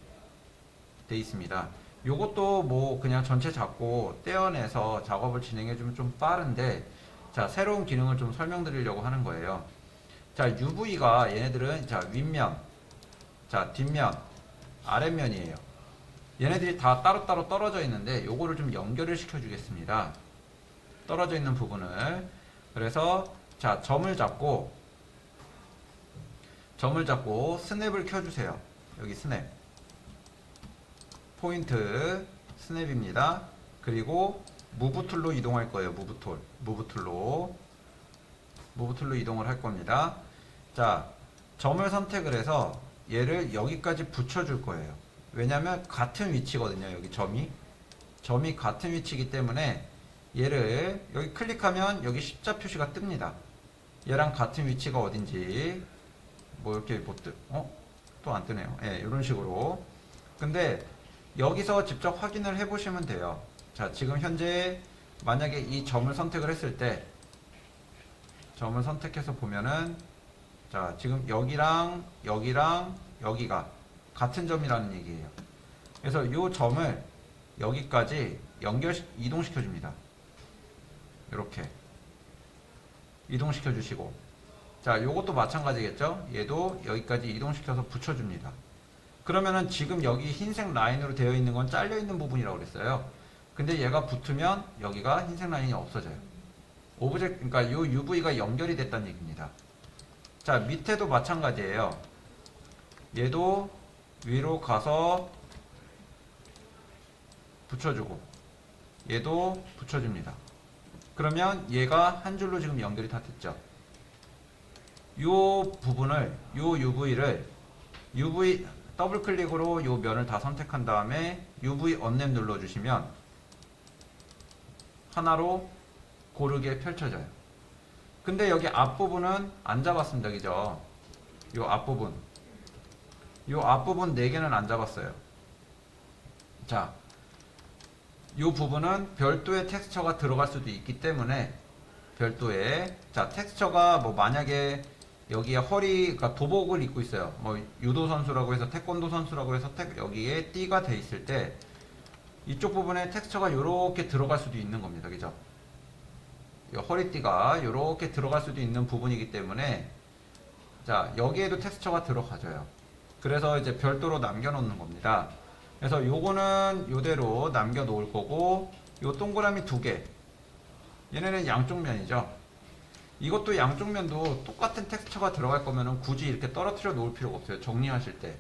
Speaker 1: 돼 있습니다. 요것도 뭐 그냥 전체 잡고 떼어내서 작업을 진행해 주면 좀 빠른데, 자, 새로운 기능을 좀 설명드리려고 하는 거예요. 자, UV가 얘네들은, 자, 윗면, 자, 뒷면, 아랫면이에요. 얘네들이 다 따로따로 떨어져 있는데 요거를 좀 연결을 시켜 주겠습니다. 떨어져 있는 부분을. 그래서, 자, 점을 잡고 스냅을 켜주세요. 여기 스냅, 포인트 스냅입니다. 그리고 무브 툴로 이동할 거예요. 무브 툴로 이동을 할 겁니다. 자, 점을 선택을 해서 얘를 여기까지 붙여줄 거예요. 왜냐면 같은 위치거든요. 여기 점이 같은 위치이기 때문에 얘를 여기 클릭하면 여기 십자 표시가 뜹니다. 얘랑 같은 위치가 어딘지 뭐 이렇게 또 안 뜨네요. 예, 이런 식으로. 근데 여기서 직접 확인을 해 보시면 돼요. 자, 지금 현재 만약에 이 점을 선택을 했을 때 점을 선택해서 보면은 자, 지금 여기랑 여기가 같은 점이라는 얘기예요. 그래서 이 점을 여기까지 이동시켜 줍니다. 이렇게 이동시켜 주시고, 자, 요것도 마찬가지겠죠? 얘도 여기까지 이동시켜서 붙여줍니다. 그러면은 지금 여기 흰색 라인으로 되어 있는 건 잘려 있는 부분이라고 그랬어요. 근데 얘가 붙으면 여기가 흰색 라인이 없어져요. 그러니까 요 UV가 연결이 됐다는 얘기입니다. 자, 밑에도 마찬가지예요. 얘도 위로 가서 붙여주고, 얘도 붙여줍니다. 그러면 얘가 한 줄로 지금 연결이 다 됐죠. 요 부분을, 요 UV 더블 클릭으로 요 면을 다 선택한 다음에 UV 언랩 눌러주시면 하나로 고르게 펼쳐져요. 근데 여기 앞부분은 안 잡았습니다. 그죠? 요 앞부분 4개는 안 잡았어요. 자, 요 부분은 별도의 텍스처가 들어갈 수도 있기 때문에 별도의, 자, 텍스처가 뭐 만약에 여기에 그러니까 도복을 입고 있어요. 뭐 유도 선수라고 해서 태권도 선수라고 해서 여기에 띠가 돼 있을 때 이쪽 부분에 텍스처가 이렇게 들어갈 수도 있는 겁니다. 그죠? 이 허리띠가 이렇게 들어갈 수도 있는 부분이기 때문에 자, 여기에도 텍스처가 들어가져요. 그래서 이제 별도로 남겨놓는 겁니다. 그래서 요거는 요대로 남겨놓을 거고, 요 동그라미 2개, 얘네는 양쪽 면이죠. 이것도 양쪽 면도 똑같은 텍스처가 들어갈 거면은 굳이 이렇게 떨어뜨려 놓을 필요가 없어요. 정리하실 때.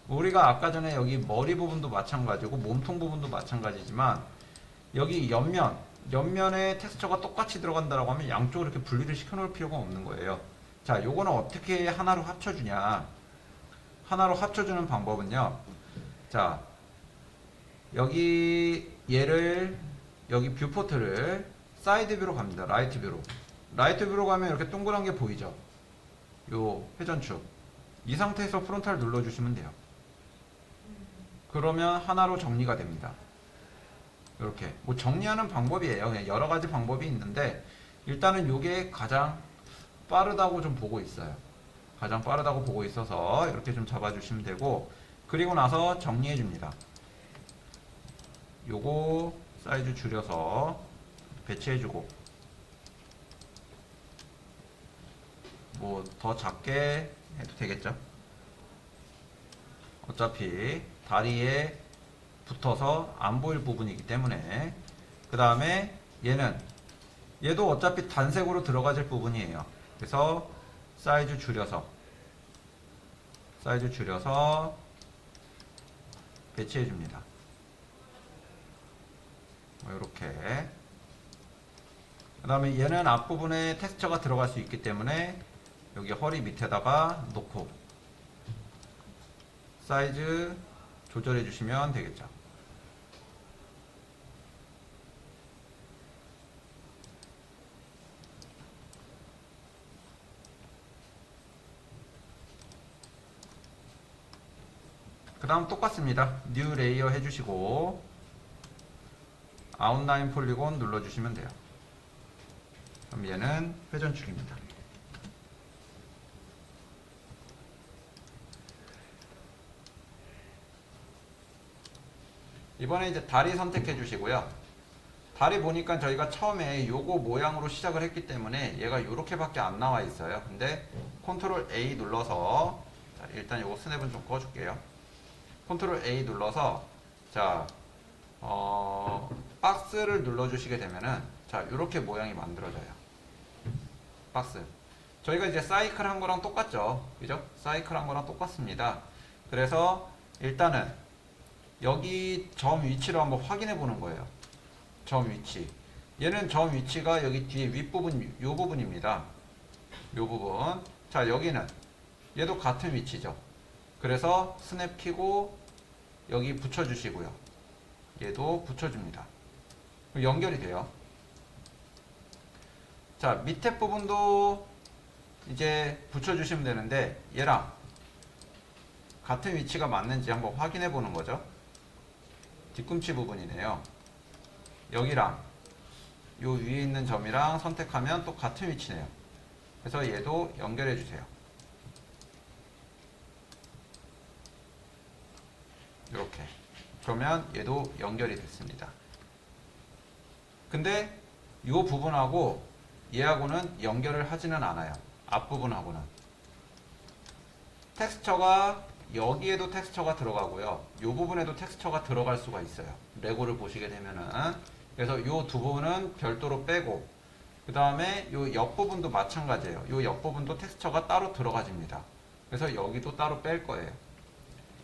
Speaker 1: 우리가 아까 전에 여기 머리 부분도 마찬가지고 몸통 부분도 마찬가지지만 여기 옆면에 텍스처가 똑같이 들어간다라고 하면 양쪽으로 이렇게 분리를 시켜 놓을 필요가 없는 거예요. 자, 요거는 어떻게 하나로 합쳐주냐. 하나로 합쳐주는 방법은요. 자, 여기 뷰포트를 사이드 뷰로 갑니다. 라이트 뷰로. 라이트 뷰로 가면 이렇게 동그란 게 보이죠? 요 회전축. 이 상태에서 프론탈 눌러주시면 돼요. 그러면 하나로 정리가 됩니다. 이렇게. 뭐 정리하는 방법이에요. 그냥 여러 가지 방법이 있는데, 일단은 요게 가장 빠르다고 좀 보고 있어요. 가장 빠르다고 보고 있어서 이렇게 좀 잡아주시면 되고, 그리고 나서 정리해줍니다. 요거 사이즈 줄여서 배치해주고, 뭐 더 작게 해도 되겠죠. 어차피 다리에 붙어서 안 보일 부분이기 때문에. 그 다음에 얘도 어차피 단색으로 들어가질 부분이에요. 그래서 사이즈 줄여서 배치해 줍니다. 이렇게. 그 다음에 얘는 앞부분에 텍스처가 들어갈 수 있기 때문에 여기 허리 밑에다가 놓고 사이즈 조절해 주시면 되겠죠. 그 다음 똑같습니다. 뉴 레이어 해주시고 아웃라인 폴리곤 눌러주시면 돼요. 그럼 얘는 회전축입니다. 이번에 이제 다리 선택해 주시고요. 다리 보니까 저희가 처음에 요거 모양으로 시작을 했기 때문에 얘가 이렇게밖에 안 나와 있어요. 근데 컨트롤 A 눌러서, 자, 일단 요거 스냅은 좀 꺼줄게요. 컨트롤 A 눌러서, 자, 박스를 눌러주시게 되면은, 자, 이렇게 모양이 만들어져요. 박스. 저희가 이제 사이클 한 거랑 똑같죠. 그죠? 사이클 한 거랑 똑같습니다. 그래서 일단은 여기 점 위치로 한번 확인해 보는 거예요. 점 위치. 얘는 점 위치가 여기 뒤에 윗부분, 요 부분입니다. 요 부분. 자, 여기는 얘도 같은 위치죠. 그래서 스냅 키고 여기 붙여주시고요. 얘도 붙여줍니다. 연결이 돼요. 자, 밑에 부분도 이제 붙여주시면 되는데 얘랑 같은 위치가 맞는지 한번 확인해 보는 거죠. 뒤꿈치 부분이네요. 여기랑 요 위에 있는 점이랑 선택하면 또 같은 위치네요. 그래서 얘도 연결해 주세요. 이렇게. 그러면 얘도 연결이 됐습니다. 근데 이 부분하고 얘하고는 연결을 하지는 않아요. 앞부분하고는. 텍스처가 여기에도 텍스처가 들어가고요. 이 부분에도 텍스처가 들어갈 수가 있어요. 레고를 보시게 되면은. 그래서 이 두 부분은 별도로 빼고 그 다음에 이 옆부분도 마찬가지예요. 이 옆부분도 텍스처가 따로 들어가집니다. 그래서 여기도 따로 뺄 거예요.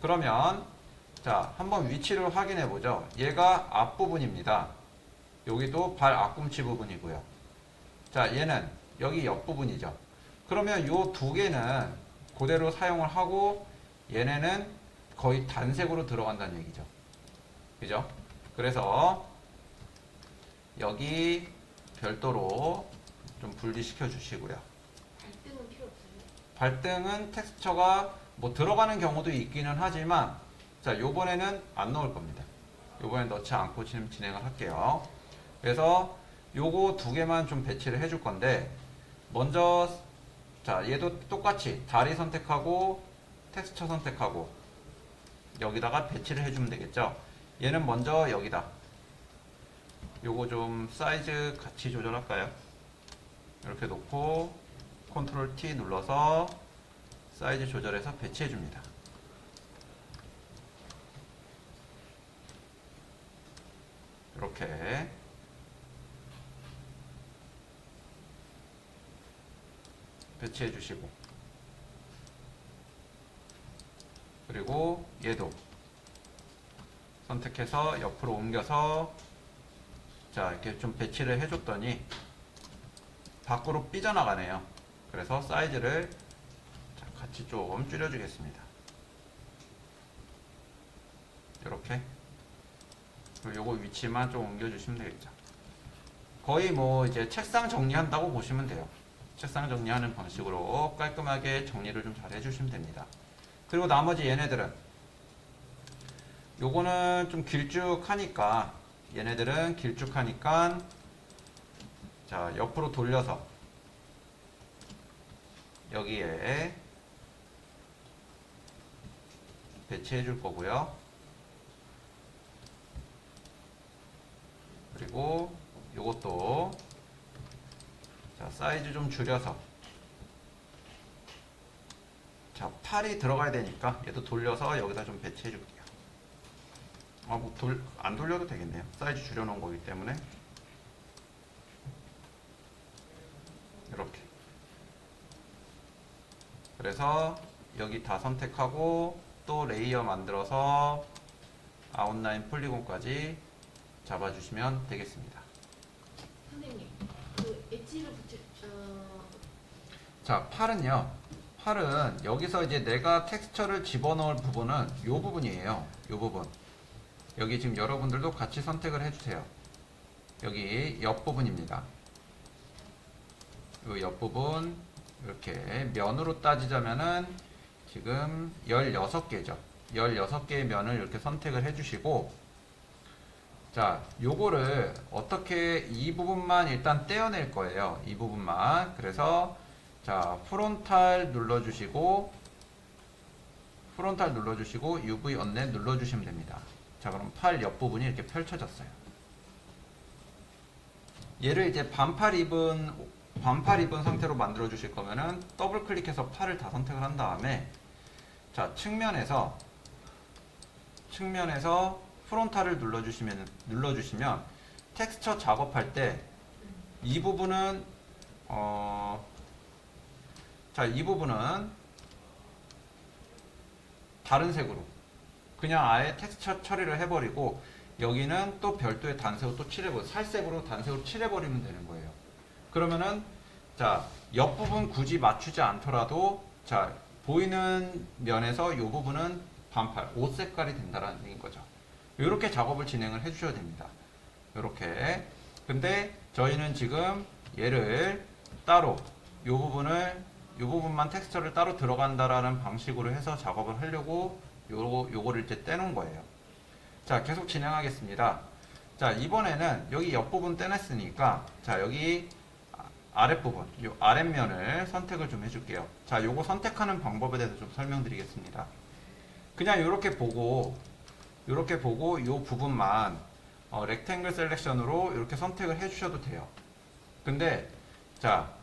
Speaker 1: 그러면 자, 한번 위치를 확인해 보죠. 얘가 앞부분입니다. 여기도 발 앞꿈치 부분이고요. 자, 얘는 여기 옆부분이죠. 그러면 이 두 개는 그대로 사용을 하고 얘네는 거의 단색으로 들어간다는 얘기죠. 그죠? 그래서 여기 별도로 좀 분리시켜 주시고요.
Speaker 2: 발등은 필요 없어요?
Speaker 1: 발등은 텍스처가 뭐 들어가는 경우도 있기는 하지만 자, 요번에는 안 넣을 겁니다. 요번엔 넣지 않고 지금 진행을 할게요. 그래서 요거 두 개만 좀 배치를 해줄 건데 먼저 자, 얘도 똑같이 다리 선택하고 텍스처 선택하고 여기다가 배치를 해주면 되겠죠. 얘는 먼저 여기다 요거 좀 사이즈 같이 조절할까요? 이렇게 놓고 컨트롤 T 눌러서 사이즈 조절해서 배치해 줍니다. 이렇게 배치해 주시고 그리고 얘도 선택해서 옆으로 옮겨서 자, 이렇게 좀 배치를 해줬더니 밖으로 삐져나가네요. 그래서 사이즈를 자, 같이 좀 줄여주겠습니다. 이렇게. 그리고 요거 위치만 좀 옮겨주시면 되겠죠. 거의 뭐 이제 책상 정리한다고 보시면 돼요. 책상 정리하는 방식으로 깔끔하게 정리를 좀 잘 해주시면 됩니다. 그리고 나머지 얘네들은 요거는 좀 길쭉하니까 얘네들은 길쭉하니까 자, 옆으로 돌려서 여기에 배치해 줄 거고요. 그리고 요것도 자, 사이즈 좀 줄여서 자, 팔이 들어가야 되니까 얘도 돌려서 여기다 좀 배치해 줄게요. 뭐 안 돌려도 되겠네요. 사이즈 줄여놓은 거기 때문에 이렇게. 그래서 여기 다 선택하고 또 레이어 만들어서 아웃라인 폴리곤까지 잡아주시면 되겠습니다.
Speaker 2: 선생님, 그 엣지를
Speaker 1: 자, 팔은요. 팔은 여기서 이제 내가 텍스처를 집어넣을 부분은 이 부분이에요. 이 부분. 여기 지금 여러분들도 같이 선택을 해주세요. 여기 옆부분입니다. 이 옆부분 이렇게 면으로 따지자면은 지금 16개죠. 16개의 면을 이렇게 선택을 해주시고 자, 요거를 어떻게 이 부분만 일단 떼어낼 거예요. 이 부분만. 그래서 자, 프론탈 눌러주시고 UV 언넷 눌러주시면 됩니다. 자, 그럼 팔 옆부분이 이렇게 펼쳐졌어요. 얘를 이제 반팔 입은 상태로 만들어 주실 거면은 더블 클릭해서 팔을 다 선택을 한 다음에 자, 측면에서 프론탈을 눌러주시면 텍스처 작업할 때 이 부분은 자, 이 부분은 다른 색으로 그냥 아예 텍스처 처리를 해버리고 여기는 또 별도의 단색으로 또 칠해버리고 살색으로 단색으로 칠해버리면 되는 거예요. 그러면은 자, 옆부분 굳이 맞추지 않더라도 자, 보이는 면에서 이 부분은 반팔, 옷 색깔이 된다는 얘기인 거죠. 이렇게 작업을 진행을 해주셔야 됩니다. 이렇게. 근데 저희는 지금 얘를 따로 이 부분만 텍스처를 따로 들어간다라는 방식으로 해서 작업을 하려고 요거를 이제 떼놓은 거예요. 자, 계속 진행하겠습니다. 자, 이번에는 여기 옆부분 떼냈으니까 자, 여기 아랫부분, 요 아랫면을 선택을 좀 해줄게요. 자, 요거 선택하는 방법에 대해서 좀 설명드리겠습니다. 그냥 이렇게 보고 요 부분만 렉탱글 셀렉션으로 이렇게 선택을 해주셔도 돼요. 근데 자,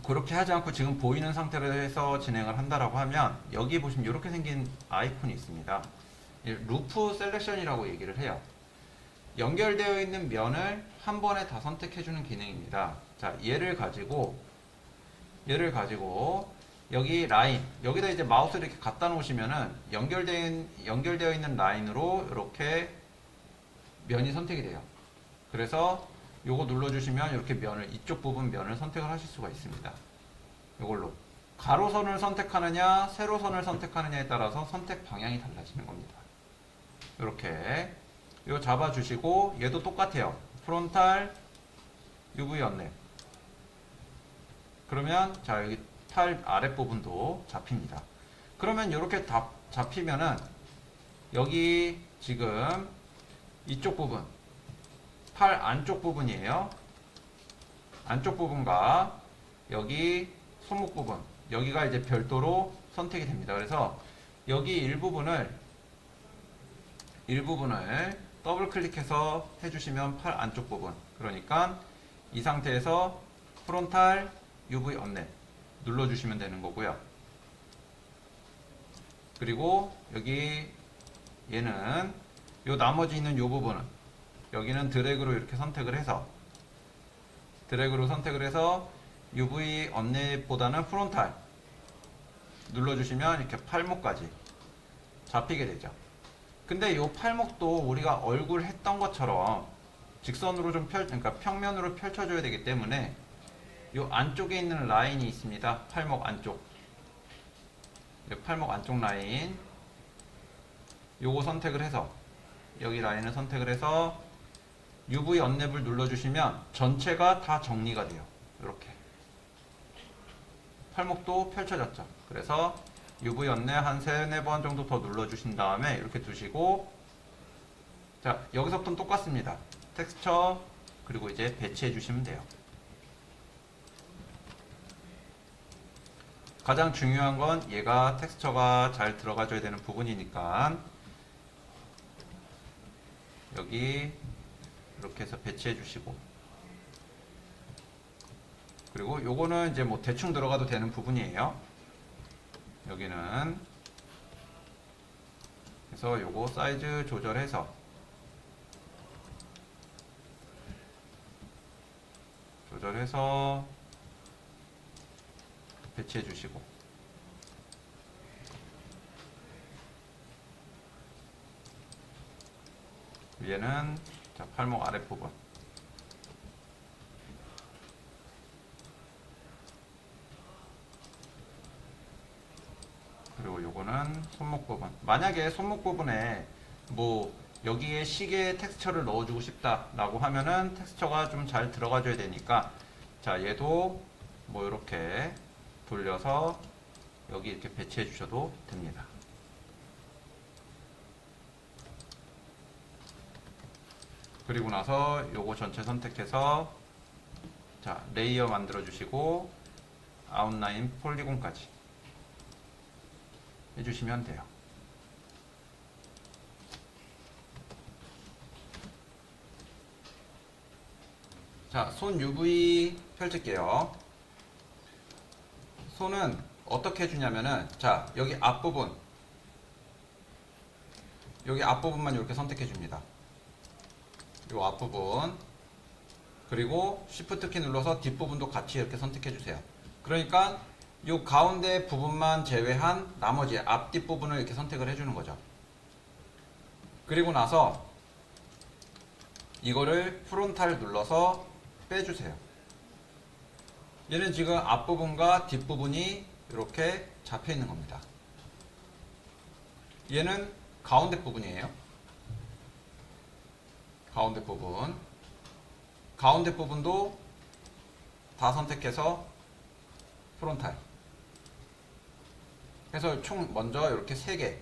Speaker 1: 그렇게 하지 않고 지금 보이는 상태로 해서 진행을 한다라고 하면 여기 보시면 이렇게 생긴 아이콘이 있습니다. 루프 셀렉션이라고 얘기를 해요. 연결되어 있는 면을 한 번에 다 선택해주는 기능입니다. 자, 얘를 가지고 여기 라인, 여기다 이제 마우스를 이렇게 갖다 놓으시면은 연결되어 있는 라인으로 이렇게 면이 선택이 돼요. 그래서 요거 눌러주시면 이렇게 이쪽 부분 면을 선택을 하실 수가 있습니다. 요걸로 가로선을 선택하느냐 세로선을 선택하느냐에 따라서 선택 방향이 달라지는 겁니다. 이렇게 요 잡아주시고 얘도 똑같아요. 프론탈 UV 언랩. 그러면 자, 여기 팔 아랫부분도 잡힙니다. 그러면 이렇게 다 잡히면은 여기 지금 이쪽 부분 팔 안쪽 부분이에요. 안쪽 부분과 여기 손목 부분, 여기가 이제 별도로 선택이 됩니다. 그래서 여기 일부분을 더블 클릭해서 해주시면 팔 안쪽 부분, 그러니까 이 상태에서 프론탈 UV 언랩 눌러주시면 되는 거고요. 그리고 여기 얘는 요 나머지 있는 요 부분은 여기는 드래그로 이렇게 선택을 해서 UV 언랩보다는 프론탈 눌러주시면 이렇게 팔목까지 잡히게 되죠. 근데 요 팔목도 우리가 얼굴 했던 것처럼 직선으로 그러니까 평면으로 펼쳐줘야 되기 때문에 요 안쪽에 있는 라인이 있습니다. 팔목 안쪽. 팔목 안쪽 라인. 요거 선택을 해서 여기 라인을 선택을 해서 UV 언랩을 눌러주시면 전체가 다 정리가 돼요. 이렇게 팔목도 펼쳐졌죠. 그래서 UV 언랩 한 3, 4번 정도 더 눌러주신 다음에 이렇게 두시고, 자, 여기서부터는 똑같습니다. 텍스처 그리고 이제 배치해 주시면 돼요. 가장 중요한 건 얘가 텍스처가 잘 들어가줘야 되는 부분이니까 여기 이렇게 해서 배치해 주시고, 그리고 요거는 이제 뭐 대충 들어가도 되는 부분이에요. 여기는 그래서 요거 사이즈 조절해서 배치해 주시고, 위에는 자, 팔목 아랫부분, 그리고 요거는 손목 부분. 만약에 손목 부분에 뭐 여기에 시계 텍스처를 넣어주고 싶다라고 하면은 텍스처가 좀 잘 들어가줘야 되니까, 자, 얘도 뭐 이렇게 돌려서 여기 이렇게 배치해 주셔도 됩니다. 그리고 나서 요거 전체 선택해서 자, 레이어 만들어 주시고 아웃라인 폴리곤까지 해주시면 돼요. 자, 손 UV 펼칠게요. 손은 어떻게 해주냐면은, 자, 여기 앞부분만 이렇게 선택해 줍니다. 요 앞부분, 그리고 Shift 키 눌러서 뒷부분도 같이 이렇게 선택해 주세요. 그러니까 요 가운데 부분만 제외한 나머지 앞뒷 부분을 이렇게 선택을 해주는 거죠. 그리고 나서 이거를 프론탈 눌러서 빼주세요. 얘는 지금 앞부분과 뒷부분이 이렇게 잡혀 있는 겁니다. 얘는 가운데 부분이에요. 가운데 부분. 가운데 부분도 다 선택해서 프론탈. 그래서 총 먼저 이렇게 3개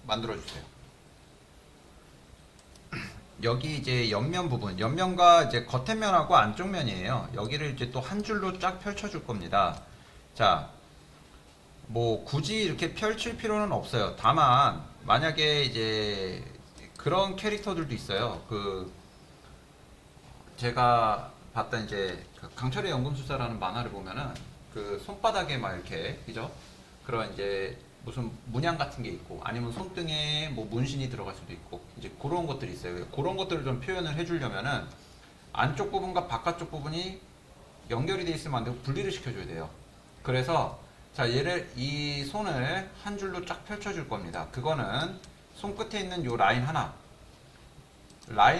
Speaker 1: 만들어 주세요. 여기 이제 옆면 부분, 옆면과 이제 겉면하고 안쪽 면이에요. 여기를 이제 또 한 줄로 쫙 펼쳐 줄 겁니다. 자, 뭐 굳이 이렇게 펼칠 필요는 없어요. 다만 만약에 이제 그런 캐릭터들도 있어요. 그 제가 봤던 이제 그 강철의 연금술사라는 만화를 보면은 그 손바닥에 막 이렇게 그죠? 그런 이제 무슨 문양 같은 게 있고 아니면 손등에 뭐 문신이 들어갈 수도 있고 이제 그런 것들이 있어요. 그런 것들을 좀 표현을 해주려면은 안쪽 부분과 바깥쪽 부분이 연결이 돼 있으면 안 되고 분리를 시켜줘야 돼요. 그래서 자 얘를 이 손을 한 줄로 쫙 펼쳐줄 겁니다. 그거는 손끝에 있는 요 라인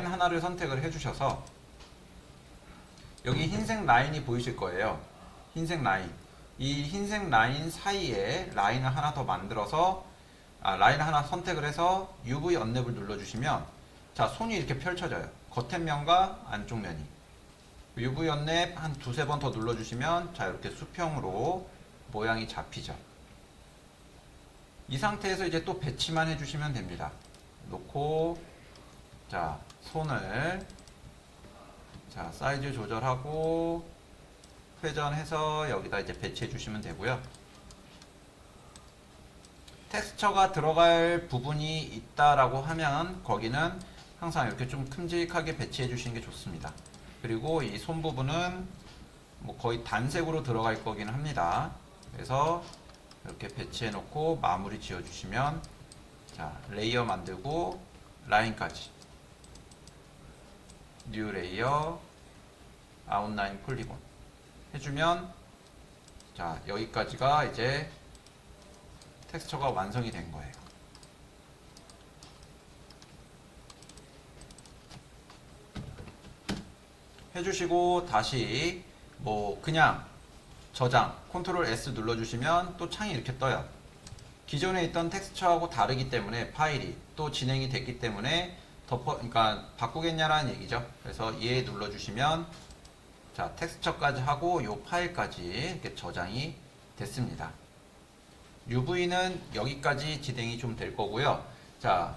Speaker 1: 하나를 선택을 해주셔서 여기 흰색 라인이 보이실 거예요. 흰색 라인. 이 흰색 라인 사이에 라인을 하나 더 만들어서 라인 하나 선택을 해서 UV 언랩을 눌러주시면 자 손이 이렇게 펼쳐져요. 겉면과 안쪽 면이. UV 언랩 한 두세 번 더 눌러주시면 자 이렇게 수평으로 모양이 잡히죠. 이 상태에서 이제 또 배치만 해주시면 됩니다. 놓고 자 손을 자 사이즈 조절하고 회전해서 여기다 이제 배치해 주시면 되고요. 텍스처가 들어갈 부분이 있다라고 하면 거기는 항상 이렇게 좀 큼직하게 배치해 주시는 게 좋습니다. 그리고 이 손 부분은 뭐 거의 단색으로 들어갈 거긴 합니다. 그래서 이렇게 배치해 놓고 마무리 지어 주시면 자 레이어 만들고 라인까지 뉴 레이어 아웃라인 폴리곤 해주면 자 여기까지가 이제 텍스처가 완성이 된 거예요. 해주시고 다시 뭐 그냥 저장 컨트롤 S 눌러주시면 또 창이 이렇게 떠요. 기존에 있던 텍스처하고 다르기 때문에 파일이 또 진행이 됐기 때문에 그러니까 바꾸겠냐라는 얘기죠. 그래서 얘 눌러주시면 자 텍스처까지 하고 요 파일까지 이렇게 저장이 됐습니다. UV는 여기까지 진행이 좀 될 거고요. 자